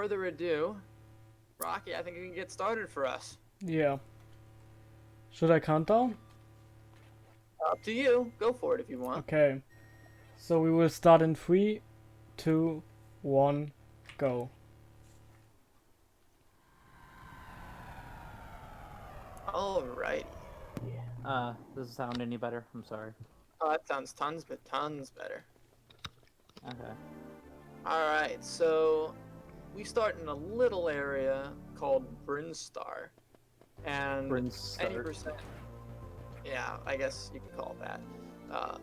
further ado, Rocky, I think you can get started for us. Yeah. Should I count down? Up to you. Go for it if you want. Okay. So we will start in 3, 2, 1, go. Alrighty. Does it sound any better? I'm sorry. Oh, that sounds tons better. Okay. Alright, so we start in a little area called Brinstar. And any percent. Yeah, I guess you could call it that.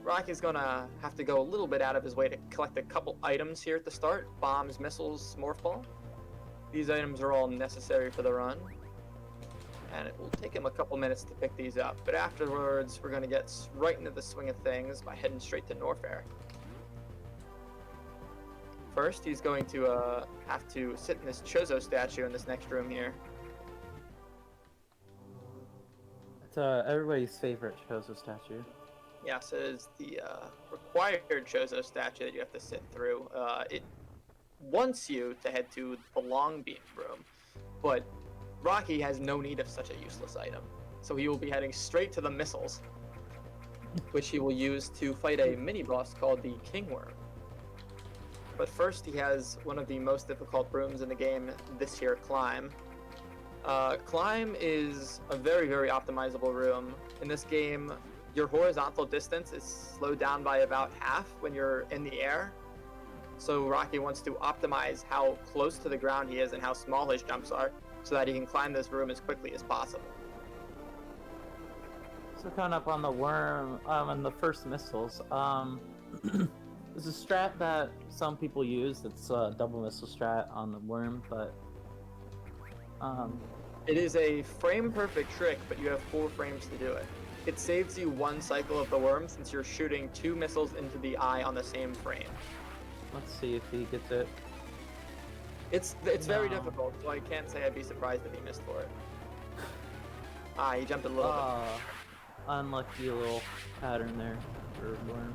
Rocky's gonna have to go a little bit out of his way to collect a couple items here at the start. Bombs, missiles, morph ball. These items are all necessary for the run. And it will take him a couple minutes to pick these up. But afterwards, we're gonna get right into the swing of things by heading straight to Norfair. First, he's going to have to sit in this Chozo statue in this next room here. It's everybody's favorite Chozo statue. Yes, it is the required Chozo statue that you have to sit through. It wants you to head to the long beam room, but Rocky has no need of such a useless item. So he will be heading straight to the missiles, which he will use to fight a mini-boss called the King Worm. But first, he has one of the most difficult rooms in the game, this here Climb. Climb is a very, very optimizable room. In this game, your horizontal distance is slowed down by about half when you're in the air. So Rocky wants to optimize how close to the ground he is and how small his jumps are so that he can climb this room as quickly as possible. So coming up on the worm, and the first missiles, there's a strat that some people use. It's a double missile strat on the worm, but it is a frame perfect trick, but you have 4 frames to do it. It saves you 1 cycle of the worm since you're shooting 2 missiles into the eye on the same frame. let's see if he gets it. It's very difficult, so I can't say I'd be surprised if he missed for it. He jumped a little bit. Unlucky little pattern there for worm.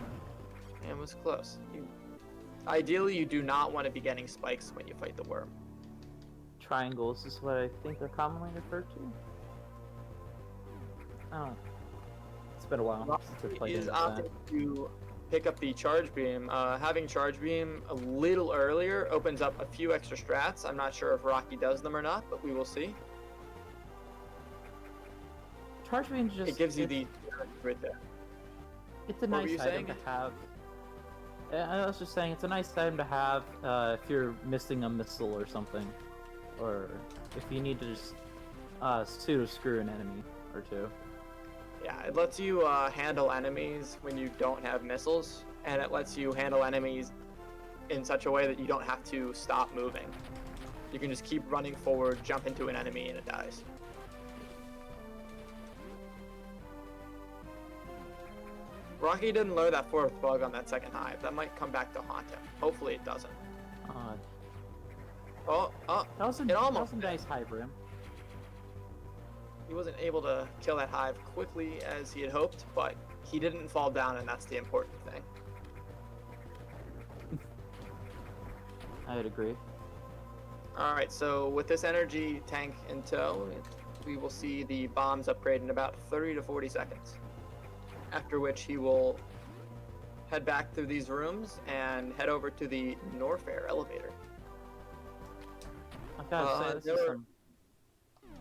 And was close. Ideally, you do not want to be getting spikes when you fight the worm. Triangles is what I think they're commonly referred to. Oh, it's been a while since I played It is it. opting to pick up the charge beam. Having charge beam a little earlier opens up a few extra strats. I'm not sure if Rocky does them or not, but we will see. Charge beam just... It gives you the right there. It's a What were nice you item saying? to have. I was just saying, it's a nice item to have if you're missing a missile or something. Or if you need to just pseudo-screw an enemy or two. Yeah, it lets you handle enemies when you don't have missiles, and it lets you handle enemies in such a way that you don't have to stop moving. You can just keep running forward, jump into an enemy, and it dies. Rocky didn't learn that 4th bug on that 2nd hive. That might come back to haunt him. Hopefully it doesn't. That was a almost nice hive room. He wasn't able to kill that hive quickly as he had hoped, but he didn't fall down, and that's the important thing. I'd agree. Alright, so with this energy tank in tow, we will see the bombs upgrade in about 30 to 40 seconds. After which he will head back through these rooms and head over to the Norfair elevator. I gotta say, this is some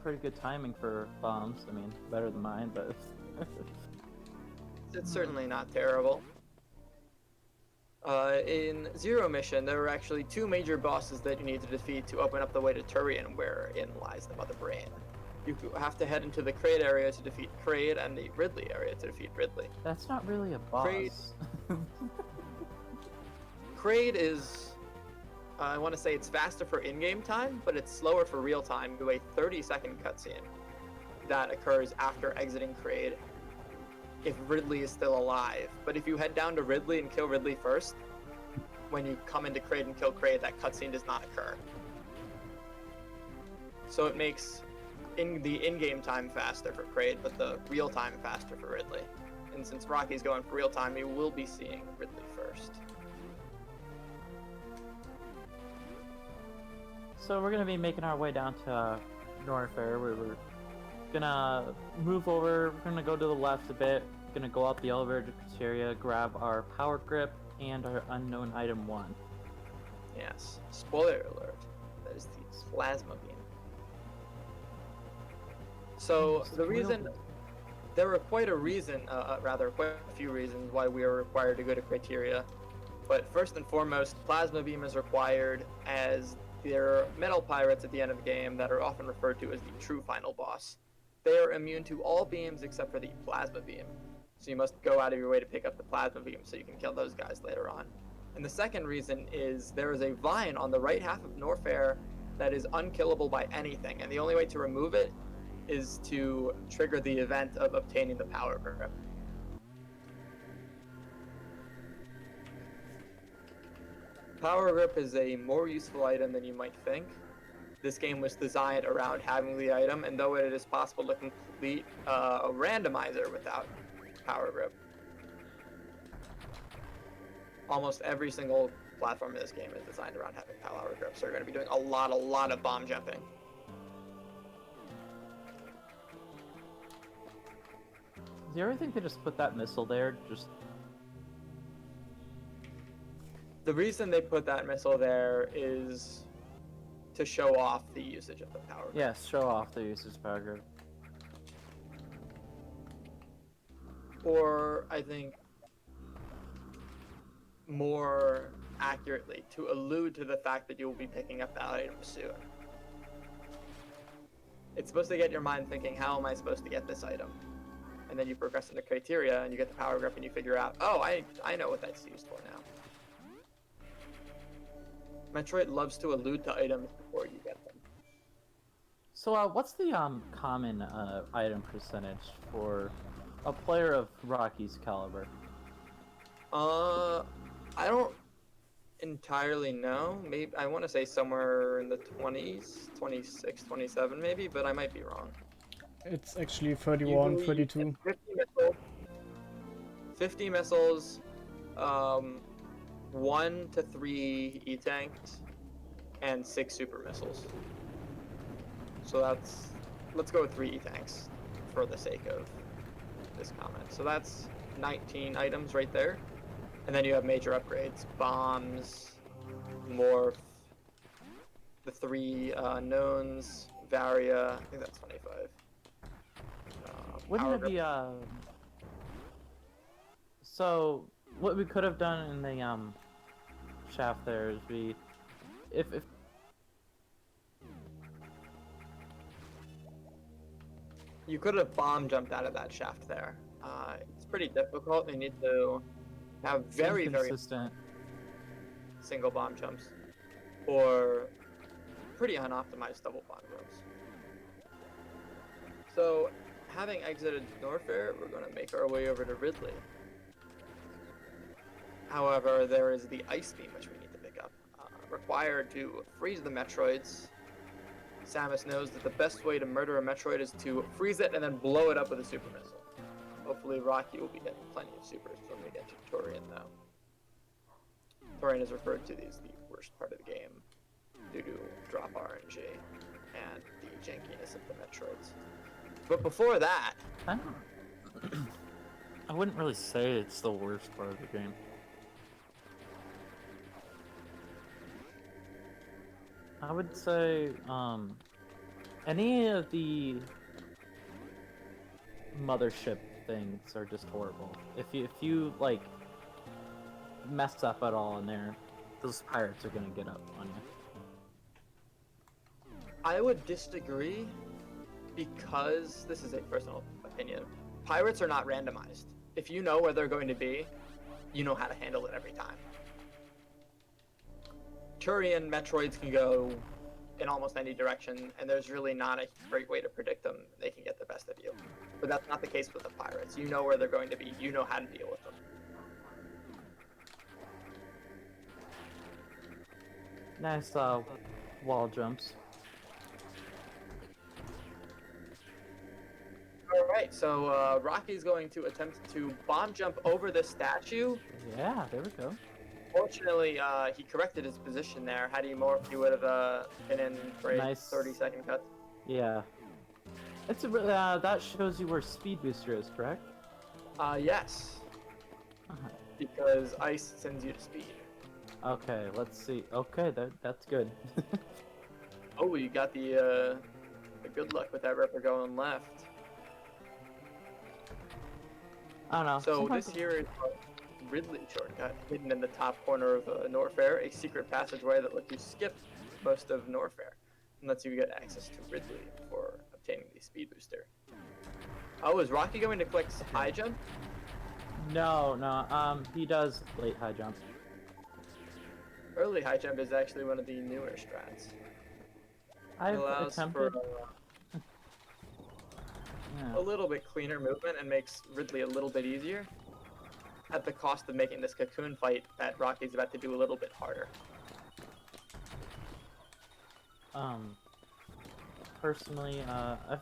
pretty good timing for bombs. I mean, better than mine, but... It's certainly not terrible. In Zero Mission, there were actually 2 major bosses that you need to defeat to open up the way to Turian, wherein lies the Mother Brain. You have to head into the Kraid area to defeat Kraid, and the Ridley area to defeat Ridley. That's not really a boss. Kraid is... I want to say it's faster for in-game time, but it's slower for real time to a 30-second cutscene that occurs after exiting Kraid if Ridley is still alive. But if you head down to Ridley and kill Ridley first, when you come into Kraid and kill Kraid, that cutscene does not occur. So it makes the in-game time faster for Kraid, but the real time faster for Ridley. And since Rocky's going for real time, we will be seeing Ridley first. so we're gonna be making our way down to Norfair. We're gonna move over. We're gonna go to the left a bit. Gonna go up the elevator to cafeteria, grab our power grip and our unknown item 1. Yes. Spoiler alert. That is the plasma beam. So the reason, there were quite a few reasons why we are required to go to criteria. But first and foremost, plasma beam is required as there are metal pirates at the end of the game that are often referred to as the true final boss. They are immune to all beams except for the plasma beam. So you must go out of your way to pick up the plasma beam so you can kill those guys later on. And the second reason is there is a vine on the right half of Norfair that is unkillable by anything, and the only way to remove it is to trigger the event of obtaining the power grip. Power grip is a more useful item than you might think. This game was designed around having the item, and though it is possible to complete a randomizer without power grip, almost every single platform in this game is designed around having power grip, so you're going to be doing a lot of bomb jumping. Do you ever think they just put that missile there? The reason they put that missile there is to show off the usage of the power grip. Yes, show off the usage of power grip. Or, I think, more accurately, to allude to the fact that you will be picking up that item soon. It's supposed to get your mind thinking, how am I supposed to get this item? And then you progress into criteria and you get the power grip and you figure out, oh, I know what that's used for now. Metroid loves to allude to items before you get them. So, what's the common item percentage for a player of Rocky's caliber? I don't entirely know. Maybe I want to say somewhere in the 20s, 26, 27 maybe, but I might be wrong. It's actually 31, Usually 32. 50 missiles, 1 to 3 E-tanks, and 6 super missiles. So let's go with 3 E-tanks for the sake of this comment. So that's 19 items right there. And then you have major upgrades, bombs, morph, the 3 knowns, Varia, I think that's 25. Wouldn't it be, so, what we could have done in the, shaft there is if you could have bomb jumped out of that shaft there. It's pretty difficult. You need to have very consistent. Single bomb jumps or pretty unoptimized double bomb jumps. So, having exited Norfair, we're going to make our way over to Ridley. However, there is the ice beam which we need to pick up. Required to freeze the Metroids. Samus knows that the best way to murder a Metroid is to freeze it and then blow it up with a super missile. Hopefully Rocky will be getting plenty of supers when we get to Torian though. Torian is referred to as the worst part of the game due to drop RNG and the jankiness of the Metroids. But before that... I wouldn't really say it's the worst part of the game. I would say, any of the mothership things are just horrible. If you like mess up at all in there, those pirates are gonna get up on you. I would disagree because this is a personal opinion. Pirates are not randomized. If you know where they're going to be, you know how to handle it every time. Turian Metroids can go in almost any direction, and there's really not a great way to predict them. They can get the best of you. But that's not the case with the pirates. You know where they're going to be. You know how to deal with them. Nice wall jumps. Alright, so Rocky's going to attempt to bomb jump over the statue. Yeah, there we go. Fortunately, he corrected his position there. Had he morphed, he would have been in for a Nice. 30-second cut. Yeah. That shows you where speed booster is, correct? Yes, Uh-huh. because ice sends you to speed. Okay, let's see. Okay, that's good. Oh, you got the good luck with that Ripper going left. I don't know. So sometimes this here is a Ridley shortcut hidden in the top corner of Norfair, a secret passageway that lets you skip most of Norfair and lets you get access to Ridley for obtaining the speed booster. Oh, is Rocky going to click high jump? No, he does late high jump. Early high jump is actually one of the newer strats. It I've allows attempted. for Yeah. a little bit cleaner movement and makes Ridley a little bit easier, at the cost of making this cocoon fight that Rocky's about to do a little bit harder. Personally,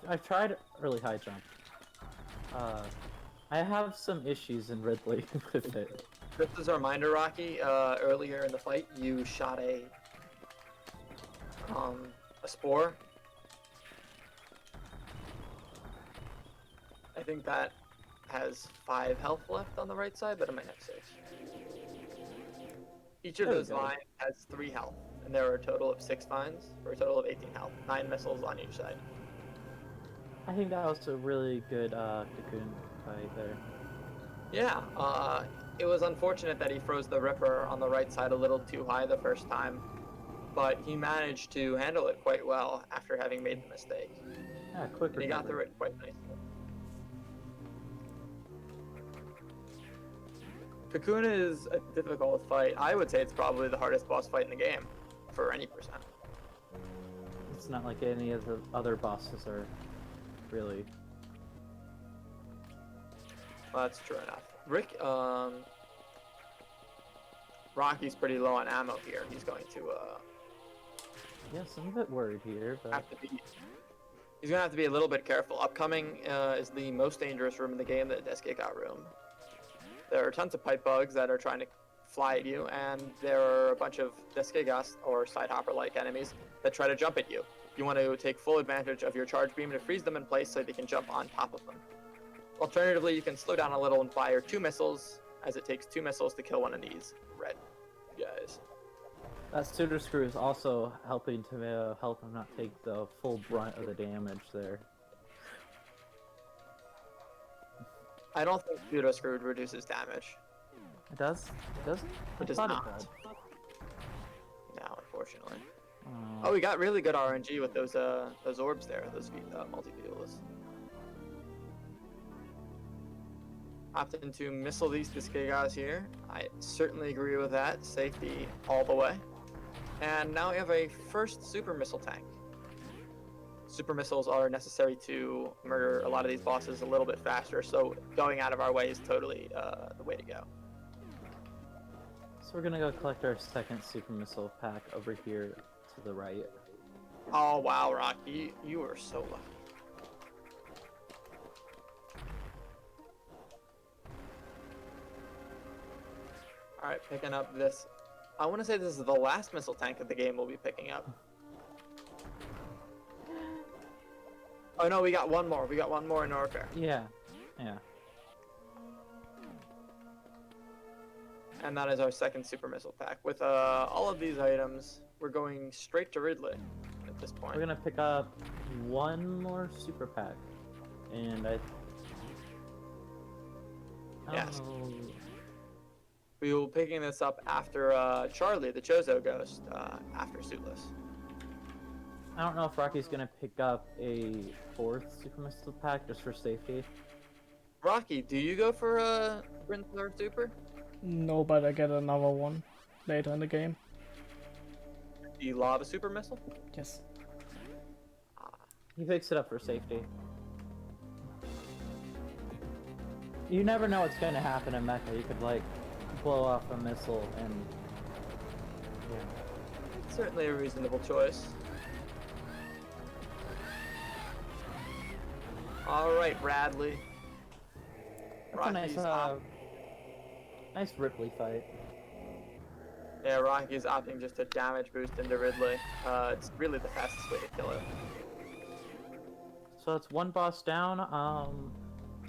I've tried early high jump. I have some issues in Ridley with it. Just as a reminder, Rocky, earlier in the fight, you shot a spore. I think that has 5 health left on the right side, but it might have 6. Each of There we those go. vines has 3 health, and there are a total of 6 vines, for a total of 18 health. 9 missiles on each side. I think that was a really good cocoon fight there. Yeah, it was unfortunate that he froze the Ripper on the right side a little too high the first time, but he managed to handle it quite well after having made the mistake. Yeah, quick And he got through recovery. it quite nicely. Cocoon is a difficult fight. I would say it's probably the hardest boss fight in the game, for any percent. It's not like any of the other bosses are really. Well, that's true enough. Rocky's pretty low on ammo here. He's going to Yes, I'm a bit worried here, but have to be. He's gonna have to be a little bit careful. Upcoming is the most dangerous room in the game, the Deskika room. There are tons of pipe bugs that are trying to fly at you, and there are a bunch of Deskigas, or side hopper-like enemies, that try to jump at you. You want to take full advantage of your charge beam to freeze them in place so they can jump on top of them. Alternatively, you can slow down a little and fire 2 missiles, as it takes 2 missiles to kill one of these red guys. that pseudo screw is also helping to help him not take the full brunt of the damage there. I don't think Pseudo Screwed reduces damage. It does? It doesn't? I It does thought not. did. No, unfortunately. Oh, Oh, we got really good RNG with those orbs there, those multi-fuels. Opted to missile these Deskigas here. I certainly agree with that. Safety all the way. And now we have a first super missile tank. Super missiles are necessary to murder a lot of these bosses a little bit faster, so going out of our way is totally the way to go. so we're gonna go collect our second super missile pack over here to the right. Oh wow, Rocky, you were so lucky. Alright, picking up this. I want to say this is the last missile tank that the game will be picking up. Oh no, we got one more. We got one more in Norfair. Yeah, yeah. And that is our second super missile pack. With all of these items, we're going straight to Ridley at this point. We're gonna pick up one more super pack, and I Yes. don't know. We will be picking this up after Charlie, the Chozo Ghost, after Suitless. I don't know if Rocky's gonna pick up a fourth super missile pack just for safety. Rocky, do you go for a Rinsler Super? No, but I get another one later in the game. Do you lob a super missile? Yes. He picks it up for safety. You never know what's gonna happen in Mecha. You could like blow off a missile and yeah. Certainly a reasonable choice. Alright, Bradley. That's a nice, Rocky's nice Ripley fight. Yeah, Rocky's opting just to damage boost into Ridley. It's really the fastest way to kill it. So that's one boss down.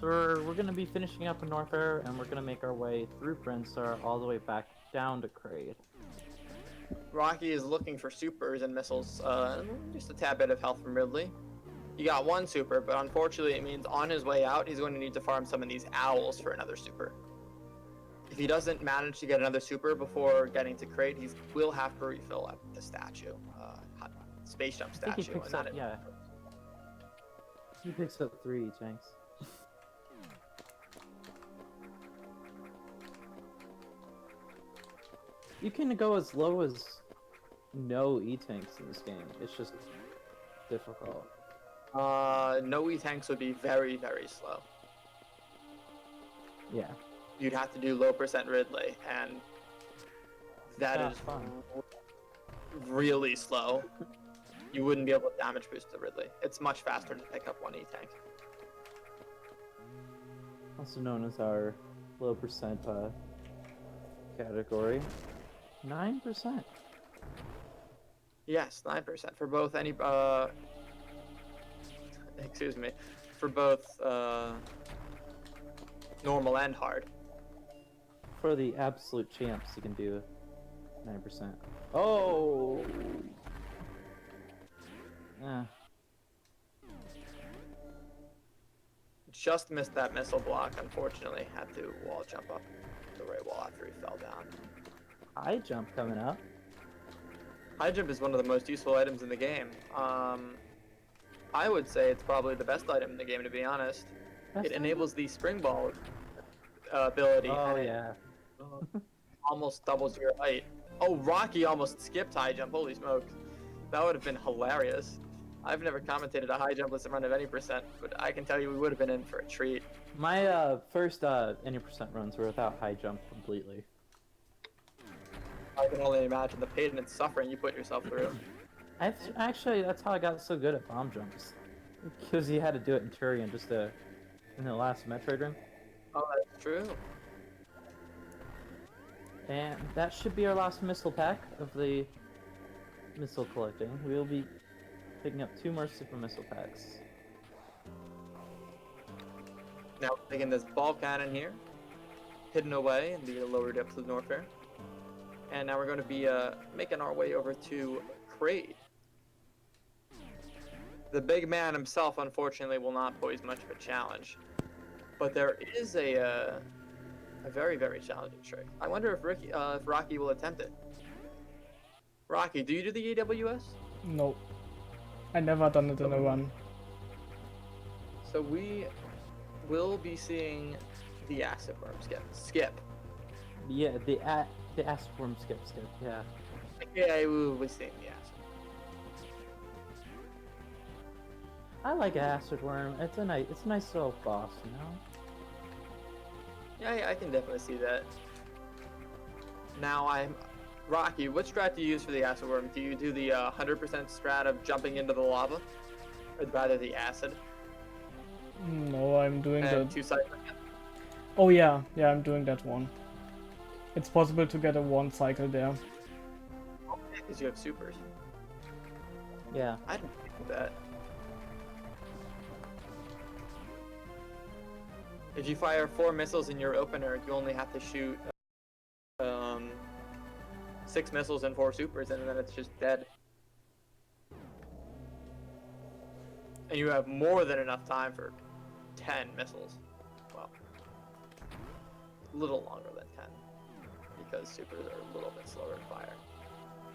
So we're gonna be finishing up in Norfair, and we're gonna make our way through Brinstar all the way back down to Kraid. Rocky is looking for supers and missiles. Just a tad bit of health from Ridley. He got one super, but unfortunately it means on his way out, he's going to need to farm some of these owls for another super. If he doesn't manage to get another super before getting to Kraid, he will have to refill up the statue, space jump I think he statue. picks up, yeah. He picks up 3 tanks. You can go as low as no E-tanks in this game. It's just difficult. No E-tanks would be very, very slow. Yeah. You'd have to do low percent Ridley, and that That's is fun. really slow. You wouldn't be able to damage boost the Ridley. It's much faster to pick up one E-tank. Also known as our low percent category. 9%. Yes, 9% for both any excuse me, for both normal and hard. For the absolute champs, you can do 9%. Oh! Just missed that missile block, unfortunately. Had to wall jump up the right wall after he fell down. High jump coming up. High jump is one of the most useful items in the game. I would say it's probably the best item in the game, to be honest. It enables the spring ball ability. Oh, and yeah. almost doubles your height. Oh, Rocky almost skipped high jump. Holy smokes. That would have been hilarious. I've never commentated a high jump list run of any percent, but I can tell you we would have been in for a treat. My first any percent runs were without high jump completely. I can only imagine the pain and suffering you put yourself through. Actually, that's how I got so good at bomb jumps. Because you had to do it in Turian just in the last Metroid room. Oh, that's true. And that should be our last missile pack of the missile collecting. We'll be picking up 2 more super missile packs. Now we're taking this ball cannon here, hidden away in the lower depths of Norfair. And now we're going to be making our way over to Kraid. The big man himself, unfortunately, will not pose much of a challenge. But there is a very, very challenging trick. I wonder if Rocky will attempt it. Rocky, do you do the AWS? No. I never done it in a run. So we will be seeing the acid worm skip. Yeah, the acid worm skip, yeah. Yeah, we will be seeing the acid. I like acid worm. It's a nice little boss, you know. Yeah, I can definitely see that. Now Rocky, what strat do you use for the acid worm? Do you do the 100% strat of jumping into the lava? Or rather the acid? No, I'm doing And the... 2 cycling it? Oh yeah, I'm doing that one. It's possible to get a 1 cycle there. Because you have supers. Yeah. I didn't think of that. If you fire 4 missiles in your opener, you only have to shoot 6 missiles and 4 supers, and then it's just dead. And you have more than enough time for 10 missiles. Well, a little longer than 10, because supers are a little bit slower to fire.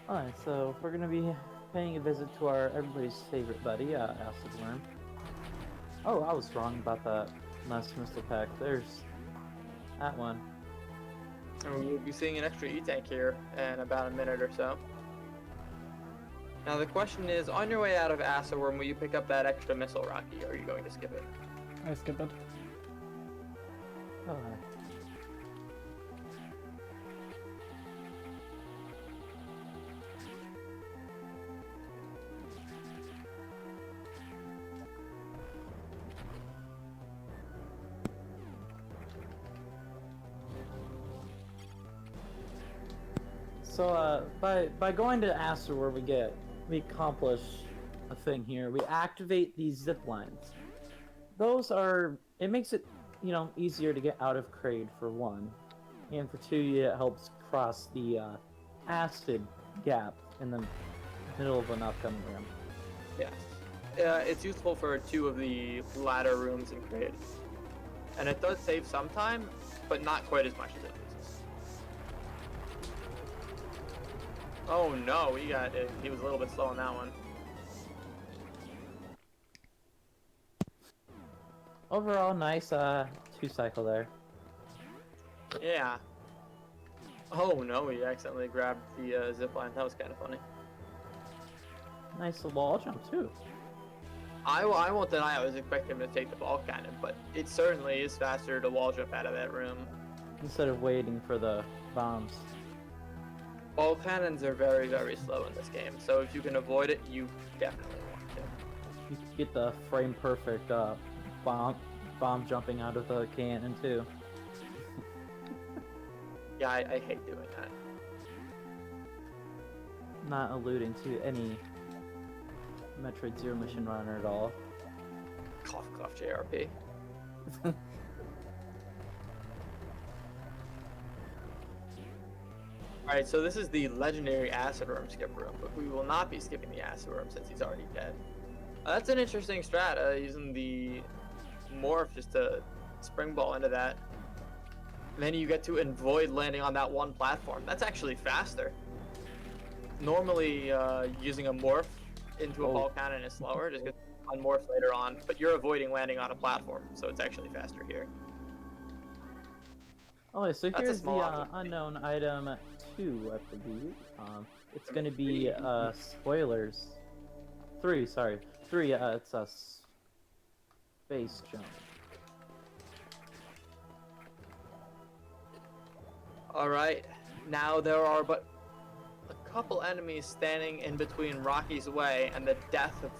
Alright, so we're gonna be paying a visit to our everybody's favorite buddy, Acid Worm. Oh, I was wrong about that last missile pack. There's that one. And we'll be seeing an extra E-tank here in about a minute or so. Now the question is, on your way out of Acid Worm, will you pick up that extra missile, Rocky, or are you going to skip it? I skip it. Oh, So by going to Aster where we accomplish a thing here. We activate these zip lines. It makes it, easier to get out of Kraid for one, and for two, it helps cross the acid gap in the middle of an upcoming room. Yes. It's useful for 2 of the ladder rooms in Kraid. And it does save some time, but not quite as much as it loses. Oh no, he was a little bit slow on that one. Overall, nice 2-cycle there. Yeah. Oh no, he accidentally grabbed the zipline. That was kind of funny. Nice wall jump too. I won't deny I was expecting him to take the ball cannon, but it certainly is faster to wall jump out of that room. Instead of waiting for the bombs. Ball cannons are very, very slow in this game, so if you can avoid it, you definitely want to. You can get the frame perfect bomb jumping out of the cannon too. Yeah, I hate doing that. Not alluding to any Metroid Zero Mission Runner at all. Cough, cough, JRP. Alright, so this is the legendary acid worm skip room, but we will not be skipping the acid worm since he's already dead. That's an interesting strat, using the morph just to spring ball into that. And then you get to avoid landing on that one platform. That's actually faster. Normally, using a morph into a ball cannon is slower, just get on morph later on, but you're avoiding landing on a platform, so it's actually faster here. Oh, so That's a here's small the opportunity. unknown item 2, I believe. It's gonna be spoilers. 3, sorry. 3, it's a space jump. Alright, now there are but a couple enemies standing in between Rocky's way and the death of...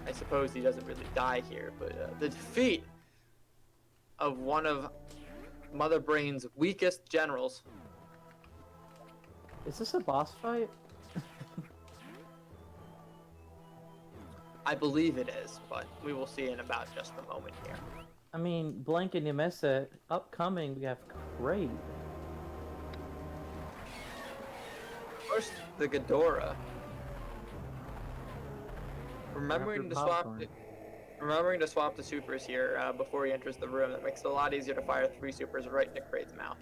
I suppose he doesn't really die here, but the defeat of one of Mother Brain's weakest generals. Is this a boss fight? I believe it is, but we will see in about just a moment here. I mean, blink and you miss it. Upcoming, we have Kraid. First, the Ghidorah. Remembering to swap the supers here before he enters the room. That makes it a lot easier to fire 3 supers right into Kraid's mouth.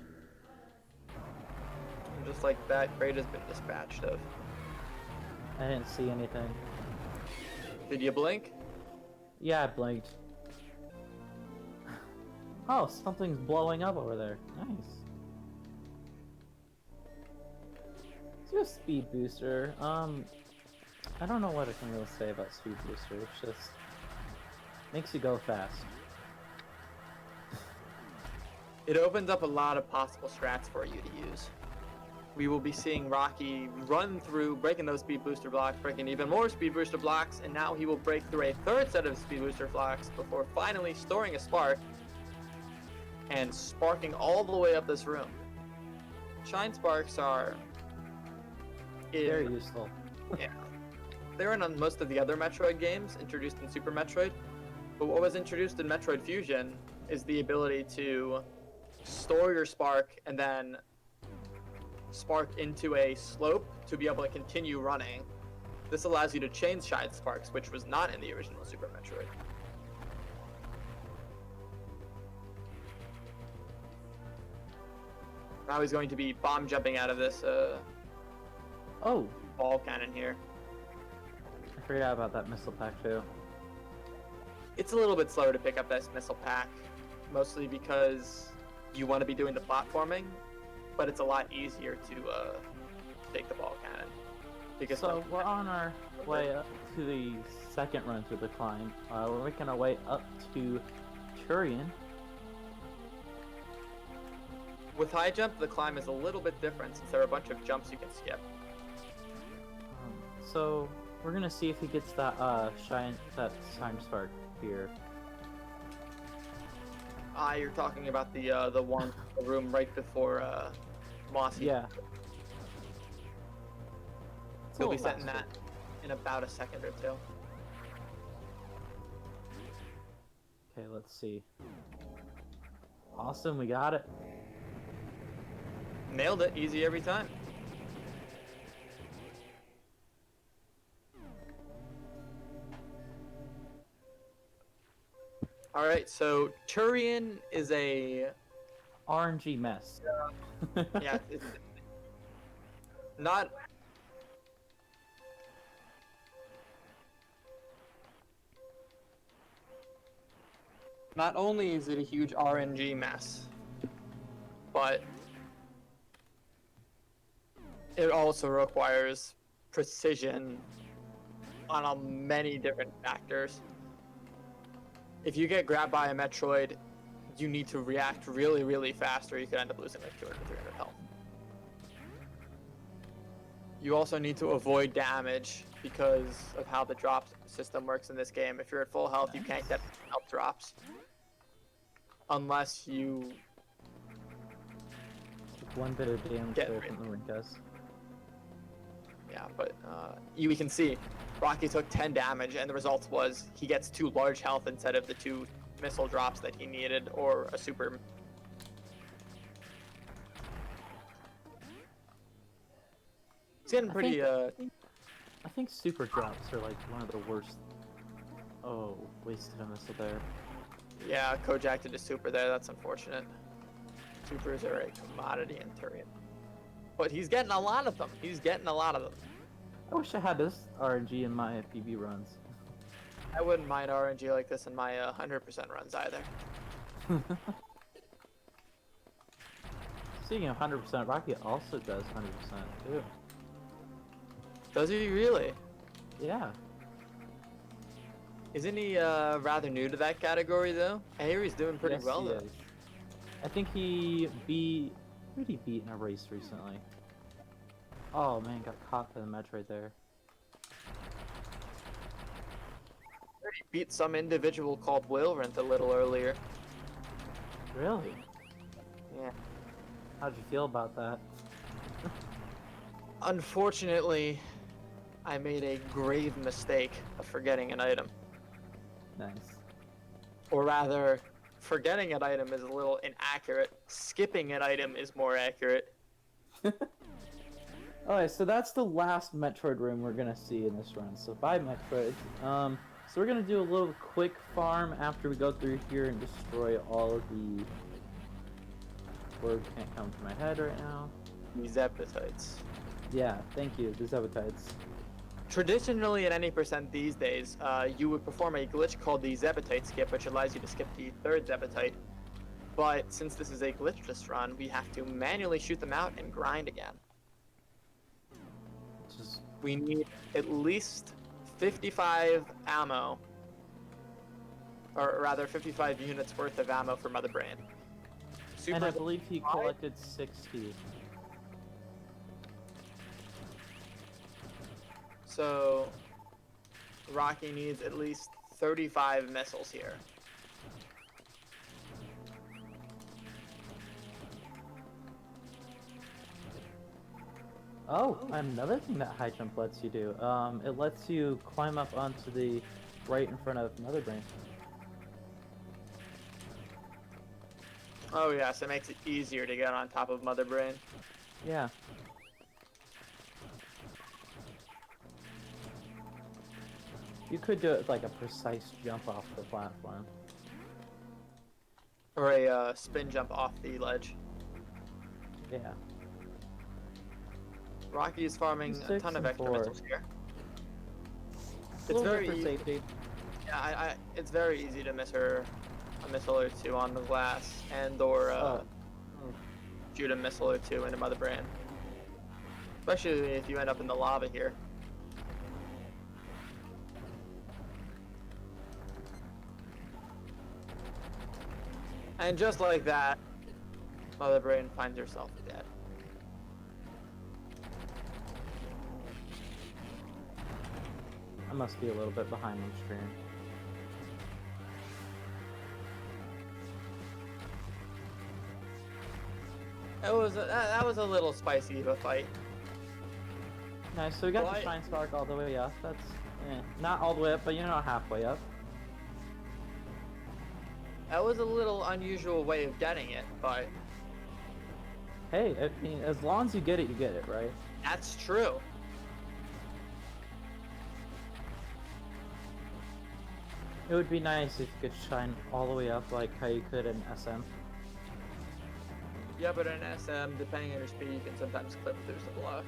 And just like that, Kraid has been dispatched of. I didn't see anything. Did you blink? Yeah, I blinked. Oh, something's blowing up over there. Nice. Let's do a speed booster. I don't know what I can really say about speed booster. It's just makes you go fast. It opens up a lot of possible strats for you to use. We will be seeing Rocky run through, breaking those speed booster blocks, breaking even more speed booster blocks, and now he will break through a 3rd set of speed booster blocks before finally storing a spark and sparking all the way up this room. Shine sparks are Very useful. Yeah. They're in on most of the other Metroid games introduced in Super Metroid, but what was introduced in Metroid Fusion is the ability to store your spark and then spark into a slope to be able to continue running. This allows you to chain shine sparks, which was not in the original Super Metroid. Now he's going to be bomb jumping out of this Oh, ball cannon here. I forgot about that missile pack too. It's a little bit slower to pick up this missile pack, mostly because you want to be doing the platforming, but it's a lot easier to take the ball cannon. Because So we're on our way up to the second run through the climb. We're making our way up to Turian. with high jump, the climb is a little bit different since there are a bunch of jumps you can skip. So we're gonna see if he gets that shine spark here. You're talking about the one room right before Mossy. Yeah. You'll Cool. be setting that in about a second or two. Okay, let's see. Awesome, we got it. Nailed it. Easy every time. All right, so Turian is a RNG mess. yeah, it's not. Not only is it a huge RNG mess, but it also requires precision on many different factors. If you get grabbed by a Metroid, you need to react really, really fast, or you could end up losing like 200 to 300 health. You also need to avoid damage because of how the drop system works in this game. If you're at full health, you can't get health drops unless you One bit of damage Get there rid- from the Rinkas. yeah, but we can see Rocky took 10 damage, and the result was he gets 2 large health instead of the 2 missile drops that he needed, or a super. It's getting pretty. I think super drops are like one of the worst. Oh, wasted a missile there. Yeah, Kojak did a super there. That's unfortunate. Supers are a commodity in Turian, but he's getting a lot of them. He's getting a lot of them. I wish I had this RNG in my PB runs. I wouldn't mind RNG like this in my 100% runs either. Speaking of 100%, Rocky also does 100% too. Does he really? Yeah. Isn't he rather new to that category though? I hear he's doing pretty Yes, well he though. is. I think he beat. Who did he beat in a race recently? Oh man, got caught by the Metroid there. He beat some individual called Wilrent a little earlier. Really? Yeah. How'd you feel about that? Unfortunately, I made a grave mistake of forgetting an item. Nice. Or rather, forgetting an item is a little inaccurate. Skipping an item is more accurate. Alright, so that's the last Metroid room we're gonna see in this run. So bye Metroid. So we're gonna do a little quick farm after we go through here and destroy all of the. Word can't come to my head right now. These appetites. Yeah, thank you. The Zebatites. Traditionally, at any percent these days, you would perform a glitch called the Zebetite skip, which allows you to skip the 3rd Zebetite. But since this is a glitchless run, we have to manually shoot them out and grind again. Just We need at least 55 ammo, or rather 55 units worth of ammo for Mother Brain. and I Super believe he collected 60. So Rocky needs at least 35 missiles here. Oh, another thing that high jump lets you do. It lets you climb up onto the right in front of Mother Brain. Oh yes, it makes it easier to get on top of Mother Brain. Yeah. You could do it with, like a precise jump off the platform. Or a spin jump off the ledge. Yeah. Rocky is farming a 6 ton of and extra 4. missiles here. A It's little bit very for safety. yeah, it's very easy to miss her a missile or two on the glass and or shoot a missile or two into Mother Brain. Especially if you end up in the lava here. And just like that, Mother Brain finds herself dead. I must be a little bit behind on stream. That was a little spicy of a fight. Nice, so we got Well, the Shine Spark all the way up. That's not all the way up, but halfway up. That was a little unusual way of getting it, but Hey, I mean, as long as you get it, right? that's true. It would be nice if you could shine all the way up like how you could in SM. Yeah, but in SM, depending on your speed, you can sometimes clip through some blocks.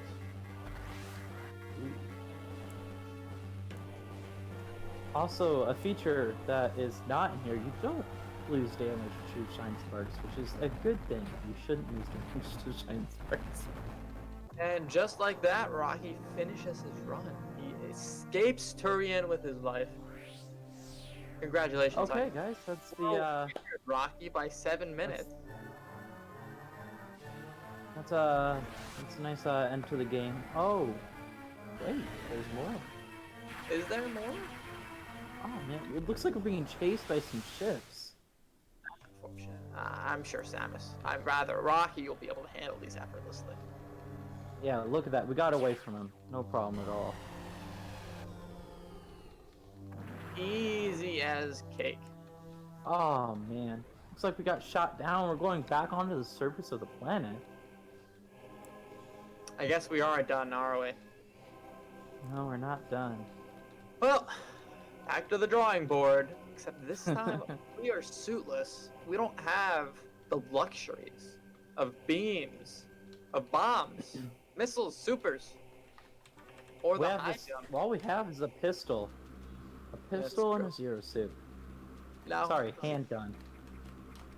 Also, a feature that is not in here, you don't lose damage to Shine Sparks, which is a good thing. You shouldn't lose damage to Shine Sparks. And just like that, Rocky finishes his run. He escapes Turian with his life. Congratulations. Okay, guys, that's the Rocky by 7 minutes. that's a nice end to the game. Oh, wait, there's more. Is there more? Oh man, it looks like we're being chased by some ships. Unfortunate. I'm sure Samus. I'd rather Rocky will be able to handle these effortlessly. Yeah, look at that. We got away from him. No problem at all. Easy as cake. Oh man, looks like we got shot down. We're going back onto the surface of the planet. I guess we are done, are we? No, we're not done. Well, back to the drawing board. Except this time, we are suitless. We don't have the luxuries of beams, of bombs, missiles, supers, or We the have high this, jump. all we have is a pistol. A pistol and a zero suit. Now, Sorry, handgun.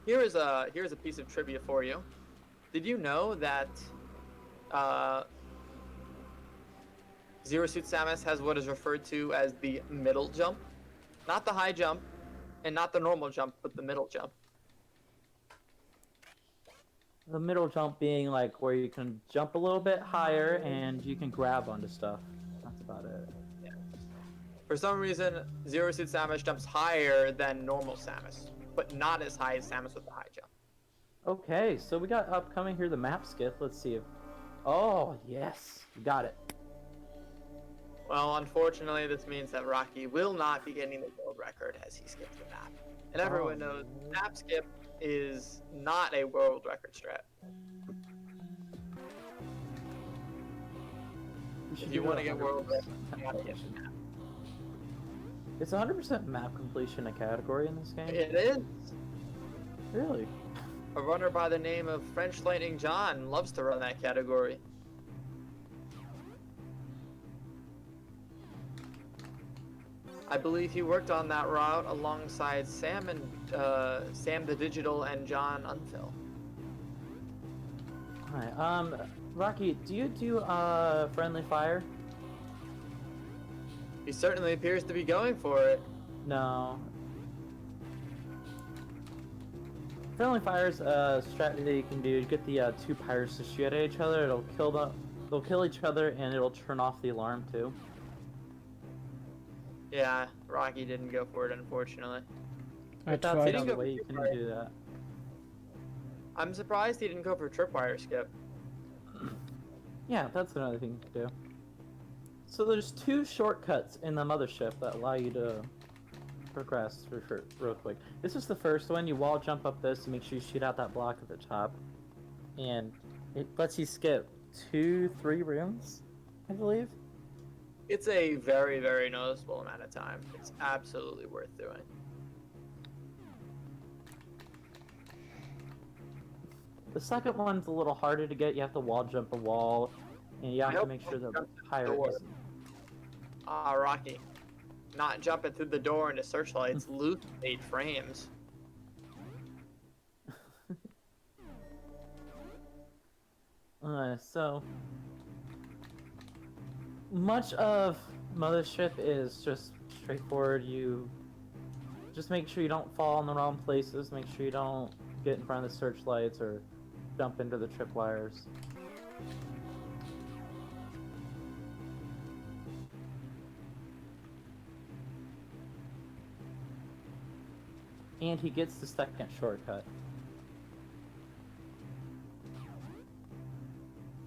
Here's a piece of trivia for you. Did you know that Zero Suit Samus has what is referred to as the middle jump? Not the high jump, and not the normal jump, but the middle jump. The middle jump being like where you can jump a little bit higher and you can grab onto stuff. That's about it. For some reason, Zero Suit Samus jumps higher than normal Samus, but not as high as Samus with the high jump. Okay, so we got upcoming here the map skip. Let's see if... Oh, yes. We got it. Well, unfortunately, this means that Rocky will not be getting the world record as he skips the map. And everyone knows map skip is not a world record strat. If you want to get world record, you gotta get the map. It's 100% map completion a category in this game? It is. Really? A runner by the name of French Lightning John loves to run that category. I believe he worked on that route alongside Sam the Digital and John Unfill. Alright, Rocky, do you do, friendly fire? He certainly appears to be going for it. No. Friendly fire's a strategy that you can do. You get the two pirates to shoot at each other. They'll kill each other, and it'll turn off the alarm too. Yeah, Rocky didn't go for it, unfortunately. I That's tried. the only way you can do that. I'm surprised he didn't go for tripwire skip. Yeah, that's another thing to do. So there's two shortcuts in the mothership that allow you to progress real quick. This is the first one. You wall jump up this to make sure you shoot out that block at the top. And it lets you skip 2-3 rooms, I believe. It's a very, very noticeable amount of time. It's absolutely worth doing. The second one's a little harder to get. You have to wall jump a wall, and you have to make sure the pirate isn't. Ah, Rocky. Not jumping through the door into searchlights, loot 8 frames. So much of Mothership is just straightforward. You just make sure you don't fall in the wrong places. Make sure you don't get in front of the searchlights or jump into the tripwires. And he gets the second shortcut.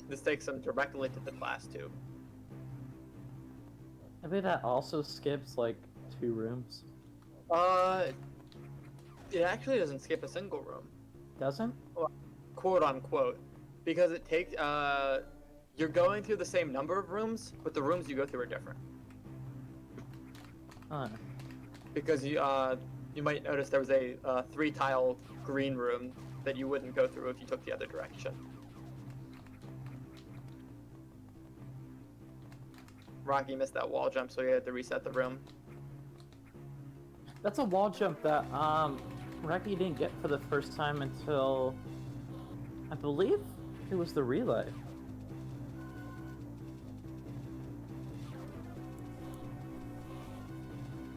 This takes him directly to the class tube. Maybe that also skips like 2 rooms. It actually doesn't skip a single room, Doesn't? quote unquote, because it takes you're going through the same number of rooms, but the rooms you go through are different. Huh. Because you might notice there was a 3-tile green room that you wouldn't go through if you took the other direction. Rocky missed that wall jump, so he had to reset the room. That's a wall jump that Rocky didn't get for the first time until I believe it was the relay.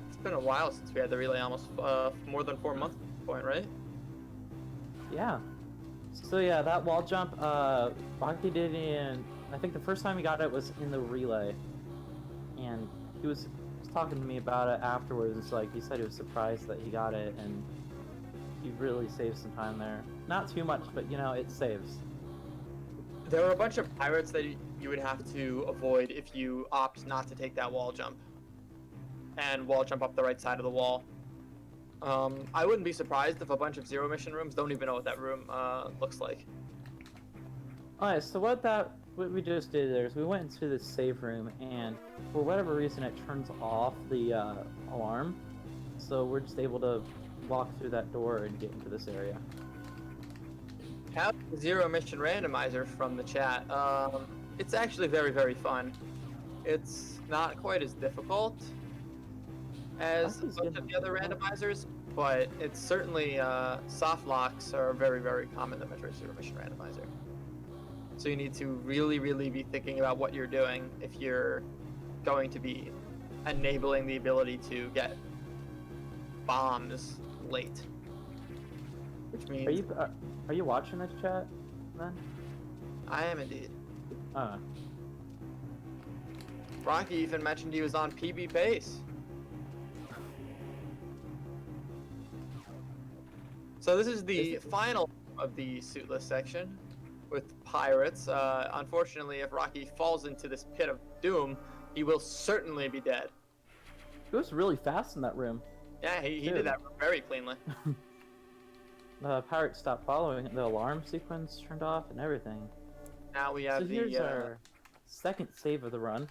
It's been a while since we had the relay, almost more than 4 months at this point, right? Yeah. So yeah, that wall jump, Rocky did in, I think the first time he got it was in the relay. And he was talking to me about it afterwards. It's like, he said he was surprised that he got it, and he really saved some time there. Not too much, but you know, it saves. There were a bunch of pirates that you would have to avoid if you opt not to take that wall jump. And wall jump up the right side of the wall. I wouldn't be surprised if a bunch of zero mission rooms don't even know what that room looks like. Alright, so what we just did there is we went into the save room, and for whatever reason it turns off the alarm. So we're just able to walk through that door and get into this area. Have the zero mission randomizer from the chat. It's actually very, very fun. It's not quite as difficult as a bunch of the other randomizers, but it's certainly soft locks are very, very common in the Metroid Zero Mission Randomizer. So you need to really, really be thinking about what you're doing if you're going to be enabling the ability to get bombs late. Which means Are you watching this chat then? I am indeed. Uh, Rocky even mentioned he was on PB pace. So this is the final of the suitless section with pirates. Unfortunately, if Rocky falls into this pit of doom, he will certainly be dead. He was really fast in that room. Yeah, he did that very cleanly. The pirate stopped following it. The alarm sequence turned off and everything. Now we have So here's our second save of the run.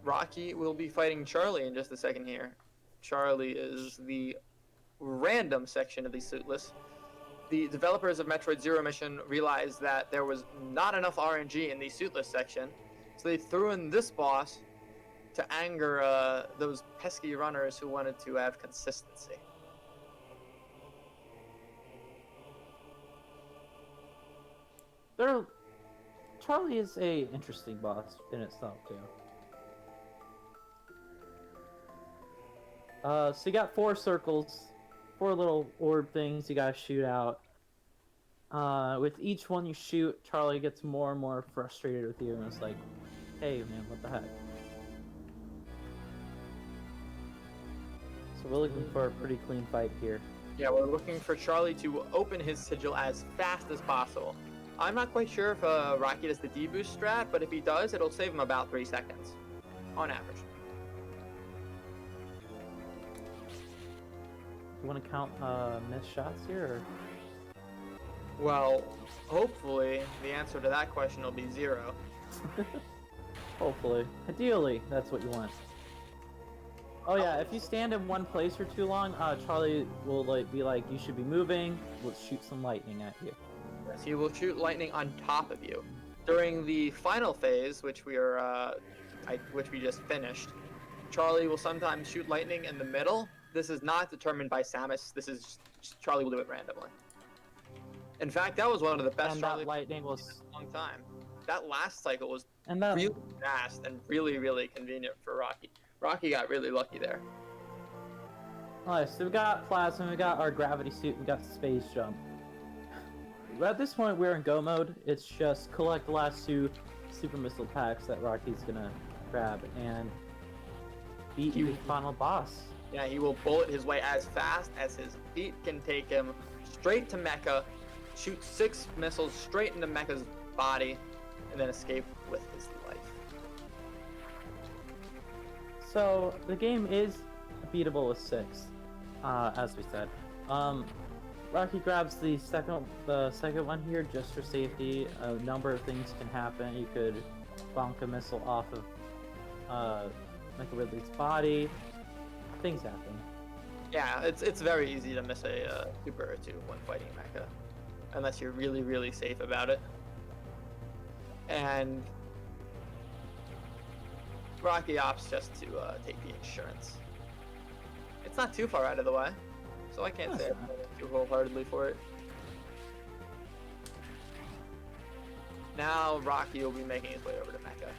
Rocky will be fighting Charlie in just a second here. Charlie is the random section of the suitless. The developers of Metroid Zero Mission realized that there was not enough RNG in the suitless section, so they threw in this boss to anger those pesky runners who wanted to have consistency. Charlie is a interesting boss in itself too. So you got 4 circles, 4 little orb things you gotta shoot out. With each one you shoot, Charlie gets more and more frustrated with you, and it's like, hey man, what the heck? So we're looking for a pretty clean fight here. Yeah, we're looking for Charlie to open his sigil as fast as possible. I'm not quite sure if Rocky does the deboost strat, but if he does, it'll save him about 3 seconds, on average. You want to count missed shots here? Or? Well, hopefully the answer to that question will be 0. Hopefully. Ideally, that's what you want. Oh yeah, if you stand in one place for too long, Charlie will be like, you should be moving, we'll shoot some lightning at you. Yes, he will shoot lightning on top of you. During the final phase, which we are, which we just finished, Charlie will sometimes shoot lightning in the middle. This is not determined by Samus. This is Charlie will do it randomly. In fact, that was one of the best And Charlie that lightning was in a long time. That last cycle was and that really fast and really, really convenient for Rocky. Rocky got really lucky there. Alright, so we got plasma, we got our gravity suit, we got space jump. At this point, we're in go mode. It's just collect the last 2 super missile packs that Rocky's gonna grab and beat the final boss. Yeah, he will bullet his way as fast as his feet can take him straight to Mecha, shoot 6 missiles straight into Mecha's body, and then escape with his life. So the game is beatable with 6, as we said. Rocky grabs the second one here just for safety. A number of things can happen. You could bonk a missile off of Mecha Ridley's body. Things happen. Yeah, it's very easy to miss a super or two when fighting Mecha, unless you're really, really safe about it. And Rocky opts just to take the insurance. It's not too far out of the way, so I can't say I'm too wholeheartedly for it. Now Rocky will be making his way over to Mecha.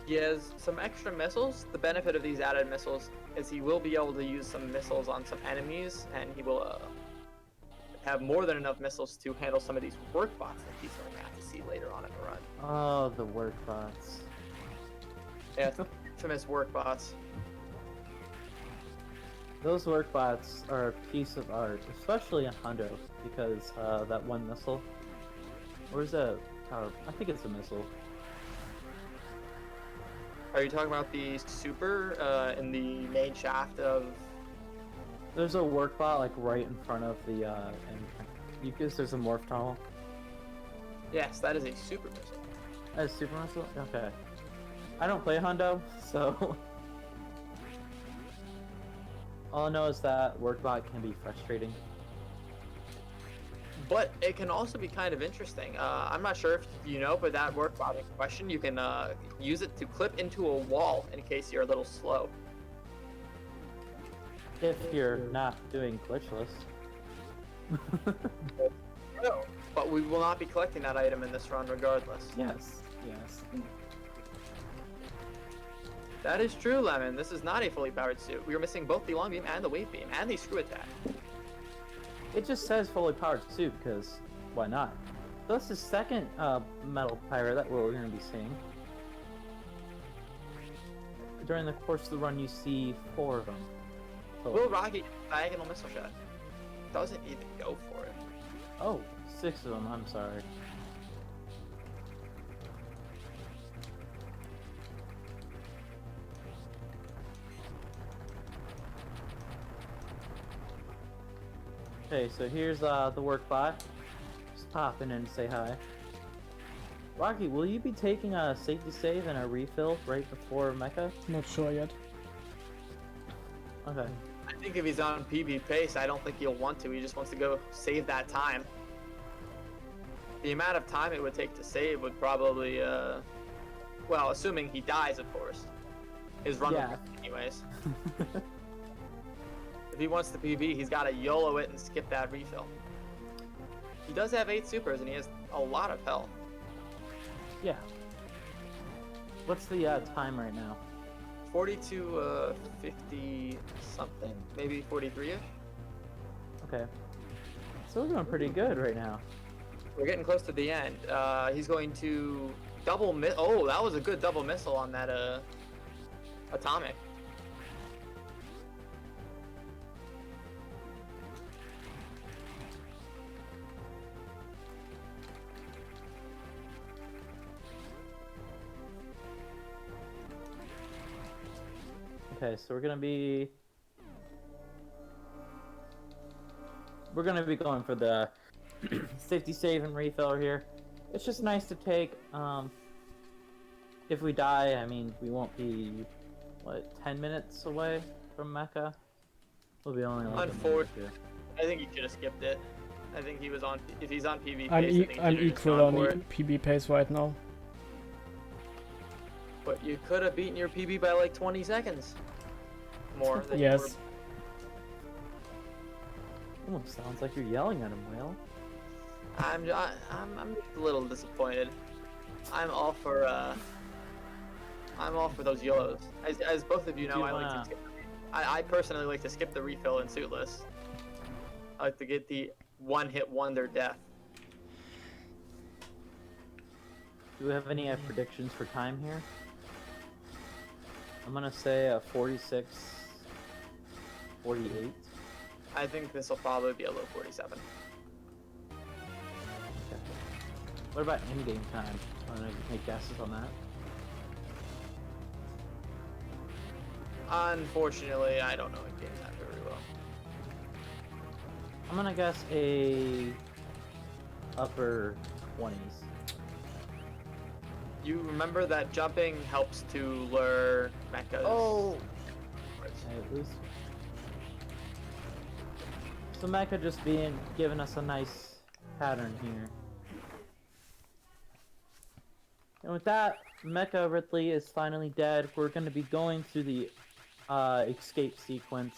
He has some extra missiles. The benefit of these added missiles is he will be able to use some missiles on some enemies, and he will have more than enough missiles to handle some of these work bots that he's going to have to see later on in the run. Oh, the work bots. Yeah, infamous work bots. Those work bots are a piece of art, especially in Hundo, because that one missile. Or is that tower? I think it's a missile. Are you talking about the super in the main shaft of? There's a work bot like right in front of the because there's a morph tunnel. Yes, that is a super missile. A super missile? Okay. I don't play Hundo, so all I know is that work bot can be frustrating. But it can also be kind of interesting. I'm not sure if you know, but that work bot in question, you can use it to clip into a wall in case you're a little slow. If you're not doing glitchless. No, but we will not be collecting that item in this run regardless. Yes, yes. That is true, Lemon. This is not a fully powered suit. We are missing both the long beam and the wave beam and the screw attack. It just says fully powered suit because why not? That's the second metal pirate that we're going to be seeing. During the course of the run, you see 4 of them. Will Rocky diagonal missile shot? Doesn't even go for it. Oh, 6 of them. I'm sorry. Okay, so here's the work bot. Just pop in and say hi. Rocky, will you be taking a safety save and a refill right before Mecha? Not sure yet. Okay. I think if he's on PB pace, I don't think he'll want to. He just wants to go save that time. The amount of time it would take to save would probably, well, assuming he dies, of course. His run Yeah. would be anyways. If he wants the PB, he's got to YOLO it and skip that refill. He does have 8 supers, and he has a lot of health. Yeah. What's the time right now? 42, 50 something, maybe 43-ish. Okay. So we're doing pretty good right now. We're getting close to the end. He's going to double miss. Oh, that was a good double missile on that atomic. Okay, so we're gonna be going for the safety save and refill here. It's just nice to take. If we die, I mean, we won't be 10 minutes away from Mecha. We'll be only like Unfortunately, I think he should have skipped it. I think he was on. If he's on PB pace, I think I'm he should've just equal gone on for the it. PB pace right now. But you could have beaten your PB by like 20 seconds more. Than you were. Yes. Almost sounds like you're yelling at him, Whale. I'm just a little disappointed. I'm all for those YOLOs. As both of you know, I personally like to skip the refill in suitless. I like to get the one-hit wonder death. Do we have any predictions for time here? I'm gonna say a 46, 48. I think this will probably be a low 47. Okay. What about in-game time? Want to make guesses on that? Unfortunately, I don't know in-game time very well. I'm gonna guess a upper 20s. You remember that jumping helps to lure mechas. Oh! At least. So Mecha just giving us a nice pattern here. And with that, Mecha Ridley is finally dead. We're going to be going through the escape sequence.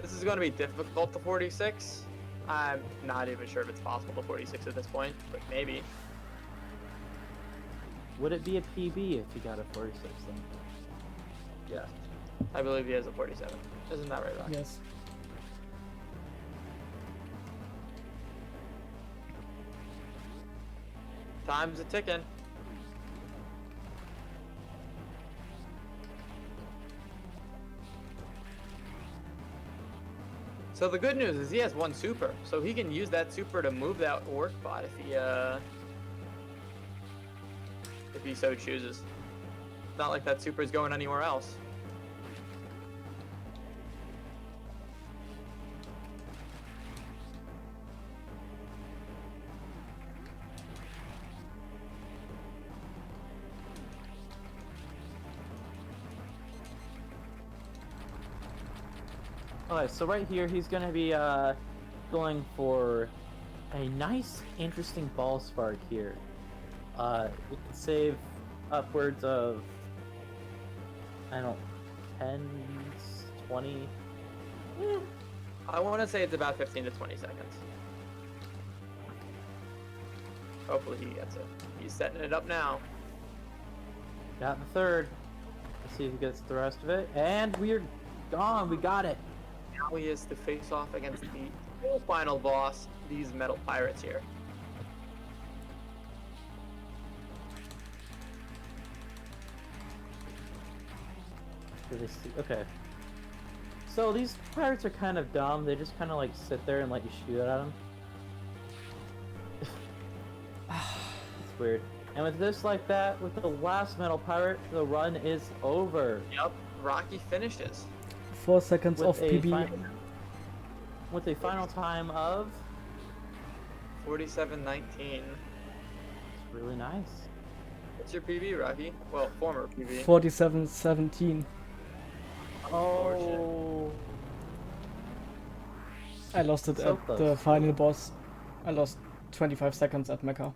This is going to be difficult to 46. I'm not even sure if it's possible to 46 at this point, but maybe. Would it be a PB if you got a 46 then? Yeah. I believe he has a 47. Isn't that right, Rock? Yes. Time's a ticking. So the good news is he has one super, so he can use that super to move that orc bot if he so chooses. It's not like that super is going anywhere else. Alright, so right here he's gonna be going for a nice, interesting ball spark here. We can save upwards of, I don't know, 10, 20. I want to say it's about 15 to 20 seconds. Hopefully he gets it. He's setting it up now. Got the third. Let's see if he gets the rest of it. And we're gone. We got it. Now he is to face off against the final boss, these metal pirates here. Okay. So these pirates are kind of dumb. They just kind of like sit there and let you shoot at them. It's weird. And with this like that, with the last metal pirate, the run is over. Yep, Rocky finishes. 4 seconds With off a PB. With a final time of 47:19. it's really nice. What's your PB, Rocky? Well, former PB. 47:17. Oh, I lost it So at close. the final boss. I lost 25 seconds at Mecha.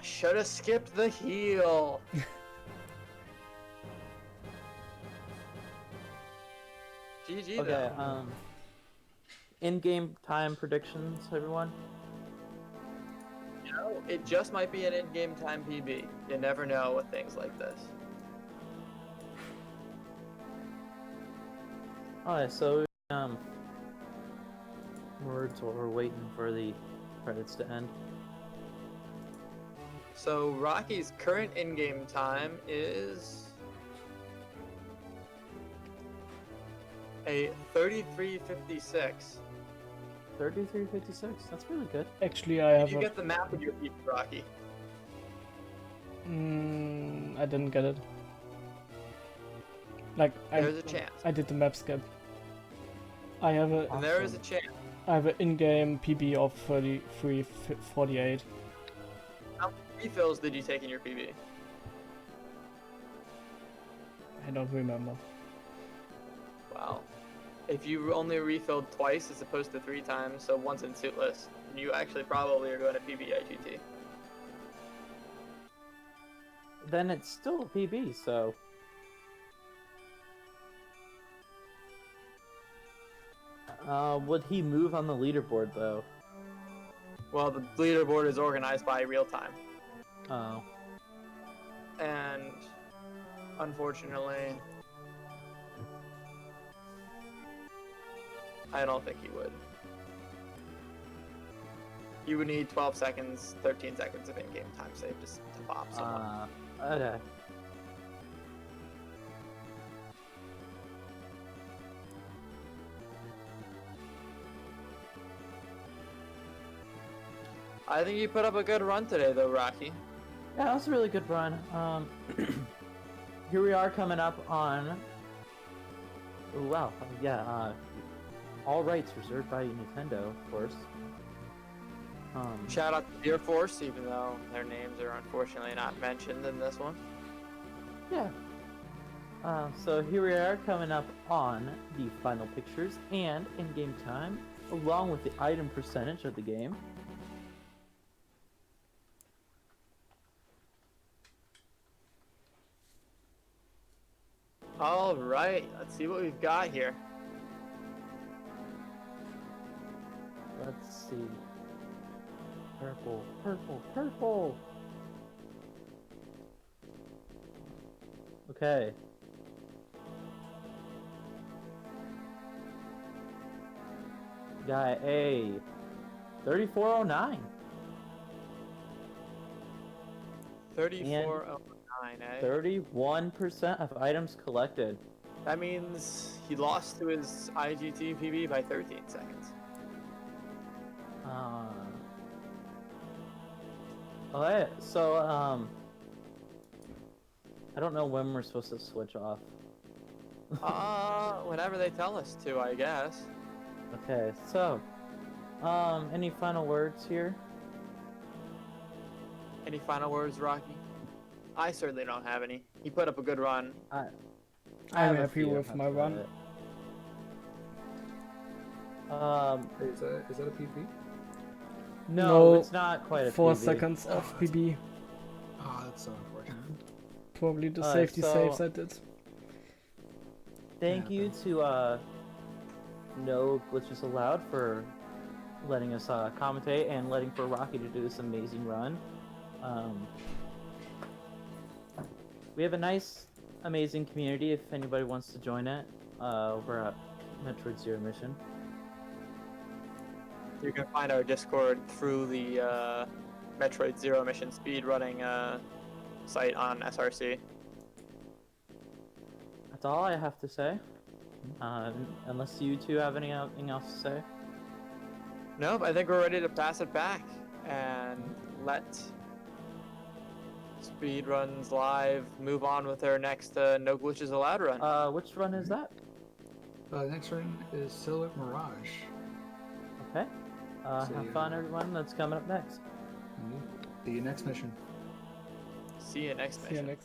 Should have skipped the heal. GG okay. though. In-game time predictions, everyone. You know, it just might be an in-game time PB. You never know with things like this. Alright, so we're waiting for the credits to end. So Rocky's current in-game time is a 33:56. 33:56. That's really good. Actually, I have Did you get the map with your PB, Rocky? I didn't get it. Like, There's a chance. I did the map skip. I have a And there is a chance. I have an in-game PB of 33:48. How many refills did you take in your PB? I don't remember. Wow. If you only refilled twice as opposed to 3 times, so once in suitless, you actually probably are going to PB IGT. Then it's still a PB, so would he move on the leaderboard though? Well, the leaderboard is organized by real time. Oh. And unfortunately, I don't think he would. You would need 12 seconds, 13 seconds of in-game time save just to pop someone. Okay. I think you put up a good run today, though, Rocky. Yeah, that was a really good run. Here we are coming up on. Oh, wow, yeah. All rights reserved by Nintendo, of course. Shout out to Deer Force, even though their names are unfortunately not mentioned in this one. Yeah. So here we are coming up on the final pictures and in-game time, along with the item percentage of the game. All right, let's see what we've got here. Let's see. Purple, purple, purple! Okay. Guy A. 3409. 3409, eh? 31% of items collected. That means he lost to his IGT PB by 13 seconds. Okay, so, I don't know when we're supposed to switch off. Whenever they tell us to, I guess. Okay, so, any final words here? Any final words, Rocky? I certainly don't have any. He put up a good run. I'm have a happy few, with that's my about run. it. Hey, is that a PB? No, it's not quite a 4 PB. seconds off PB. Ah, that's so unfortunate. Probably the Alright, safety so- saves I did. Thank you to No Glitches Allowed for letting us commentate and letting for Rocky to do this amazing run. We have a nice, amazing community if anybody wants to join it over at Metroid Zero Mission. You can find our Discord through the Metroid Zero Mission speedrunning site on SRC. That's all I have to say. Unless you two have anything else to say. Nope, I think we're ready to pass it back and let Speedruns Live move on with their next No Glitches Allowed run. Which run is that? The next one is Silhouette Mirage. Okay. So, Have fun, everyone. That's coming up next. See you next mission. See you next See you mission.